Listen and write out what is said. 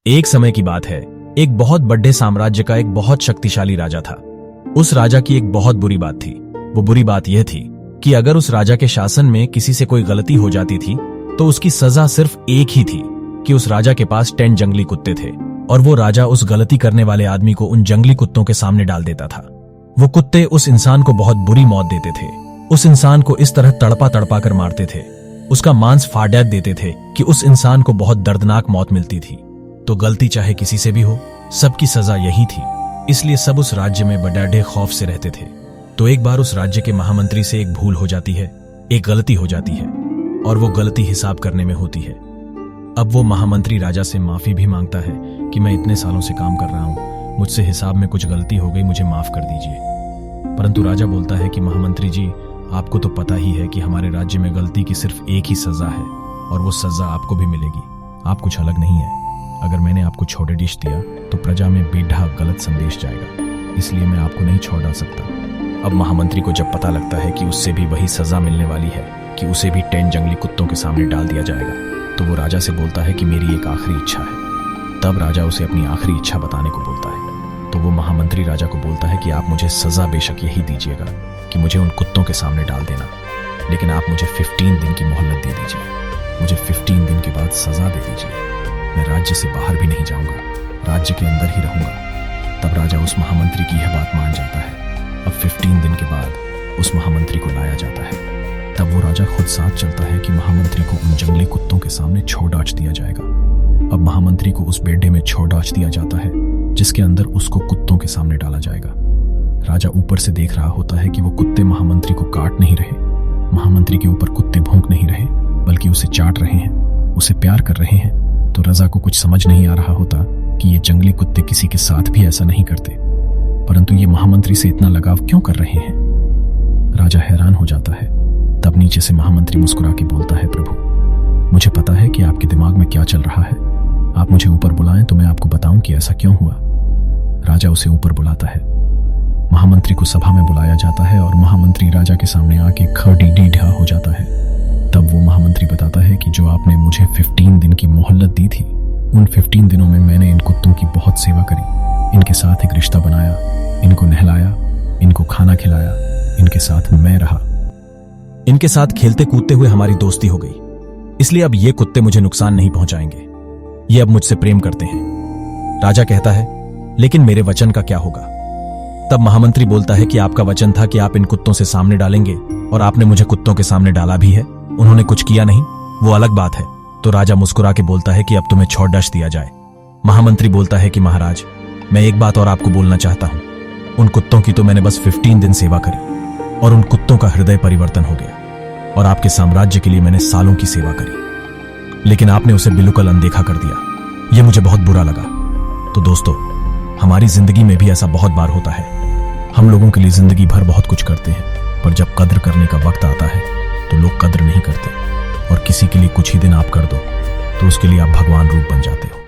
एक समय की बात है, एक बहुत बड़े साम्राज्य का एक बहुत शक्तिशाली राजा था। उस राजा की एक बहुत बुरी बात थी। वो बुरी बात यह थी कि अगर उस राजा के शासन में किसी से कोई गलती हो जाती थी तो उसकी सजा सिर्फ एक ही थी कि उस राजा के पास 10 जंगली कुत्ते थे और वो राजा उस गलती करने वाले आदमी को उन जंगली कुत्तों के सामने डाल देता था। वो कुत्ते उस इंसान को बहुत बुरी मौत देते थे। उस इंसान को इस तरह तड़पा तड़पा कर मारते थे, उसका मांस फाड़ देते थे कि उस इंसान को बहुत दर्दनाक मौत मिलती थी। तो गलती चाहे किसी से भी हो, सबकी सजा यही थी। इसलिए सब उस राज्य में बड़े खौफ से रहते थे। तो एक बार उस राज्य के महामंत्री से एक भूल हो जाती है, एक गलती हो जाती है और वो गलती हिसाब करने में होती है। अब वो महामंत्री राजा से माफी भी मांगता है कि मैं इतने सालों से काम कर रहा हूं, मुझसे हिसाब में कुछ गलती हो गई, मुझे माफ कर दीजिए। परंतु राजा बोलता है कि महामंत्री जी, आपको तो पता ही है कि हमारे राज्य में गलती की सिर्फ एक ही सजा है और वो सजा आपको भी मिलेगी। आप कुछ अलग नहीं है। अगर मैंने आपको छोटे डिश दिया तो प्रजा में बेढा गलत संदेश जाएगा, इसलिए मैं आपको नहीं छोड़ डाल सकता। अब महामंत्री को जब पता लगता है कि उससे भी वही सजा मिलने वाली है कि उसे भी 10 जंगली कुत्तों के सामने डाल दिया जाएगा, तो वो राजा से बोलता है कि मेरी एक आखिरी इच्छा है। तब राजा उसे अपनी आखिरी इच्छा बताने को बोलता है। तो वो महामंत्री राजा को बोलता है कि आप मुझे सजा बेशक यही दीजिएगा कि मुझे उन कुत्तों के सामने डाल देना, लेकिन आप मुझे 15 दिन की मोहलत दे दीजिए। मुझे 15 दिन के बाद सजा दे दीजिए। मैं राज्य से बाहर भी नहीं जाऊंगा, राज्य के अंदर ही रहूंगा। तब राजा उस महामंत्री की यह बात मान जाता है। अब 15 दिन के बाद उस महामंत्री को लाया जाता है। तब वो राजा खुद साथ चलता है कि महामंत्री को उन जंगली कुत्तों के सामने छोड़ डाच दिया जाएगा। अब महामंत्री को उस बेडे में छोड़ डाच दिया जाता है जिसके अंदर उसको कुत्तों के सामने डाला जाएगा। राजा ऊपर से देख रहा होता है कि वो कुत्ते महामंत्री को काट नहीं रहे, महामंत्री के ऊपर कुत्ते भौंक नहीं रहे, बल्कि उसे चाट रहे हैं, उसे प्यार कर रहे हैं। तो राजा को कुछ समझ नहीं आ रहा होता कि ये जंगली कुत्ते किसी के साथ भी ऐसा नहीं करते, परंतु ये महामंत्री से इतना लगाव क्यों कर रहे हैं। राजा हैरान हो जाता है। तब नीचे से महामंत्री मुस्कुरा के बोलता है, प्रभु, मुझे पता है कि आपके दिमाग में क्या चल रहा है। आप मुझे ऊपर बुलाएं तो मैं आपको बताऊं कि ऐसा क्यों हुआ। राजा उसे ऊपर बुलाता है। महामंत्री को सभा में बुलाया जाता है और महामंत्री राजा के सामने आके खड़ीढा हो जाता है। तब वो महामंत्री बताता है कि जो आपने मुझे 15 दिन की मोहलत दी थी, उन 15 दिनों में मैंने इन कुत्तों की बहुत सेवा करी, इनके साथ एक रिश्ता बनाया, इनको नहलाया, इनको खाना खिलाया, इनके साथ मैं रहा, इनके साथ खेलते कूदते हुए हमारी दोस्ती हो गई। इसलिए अब ये कुत्ते मुझे नुकसान नहीं पहुंचाएंगे, ये अब मुझसे प्रेम करते हैं। राजा कहता है, लेकिन मेरे वचन का क्या होगा। तब महामंत्री बोलता है कि आपका वचन था कि आप इन कुत्तों से सामने डालेंगे और आपने मुझे कुत्तों के सामने डाला भी है, उन्होंने कुछ किया नहीं, वो अलग बात है। तो राजा मुस्कुरा के बोलता है कि अब तुम्हें छोड़ डाच दिया जाए। महामंत्री बोलता है कि महाराज, मैं एक बात और आपको बोलना चाहता हूं। उन कुत्तों की तो मैंने बस 15 दिन सेवा करी और उन कुत्तों का हृदय परिवर्तन हो गया और आपके साम्राज्य के लिए मैंने सालों की सेवा करी, लेकिन आपने उसे बिल्कुल अनदेखा कर दिया। यह मुझे बहुत बुरा लगा। तो दोस्तों, हमारी जिंदगी में भी ऐसा बहुत बार होता है। हम लोगों के लिए जिंदगी भर बहुत कुछ करते हैं, पर जब कद्र करने का वक्त आता है तो लोग कद्र नहीं करते और किसी के लिए कुछ ही दिन आप कर दो तो उसके लिए आप भगवान रूप बन जाते हो।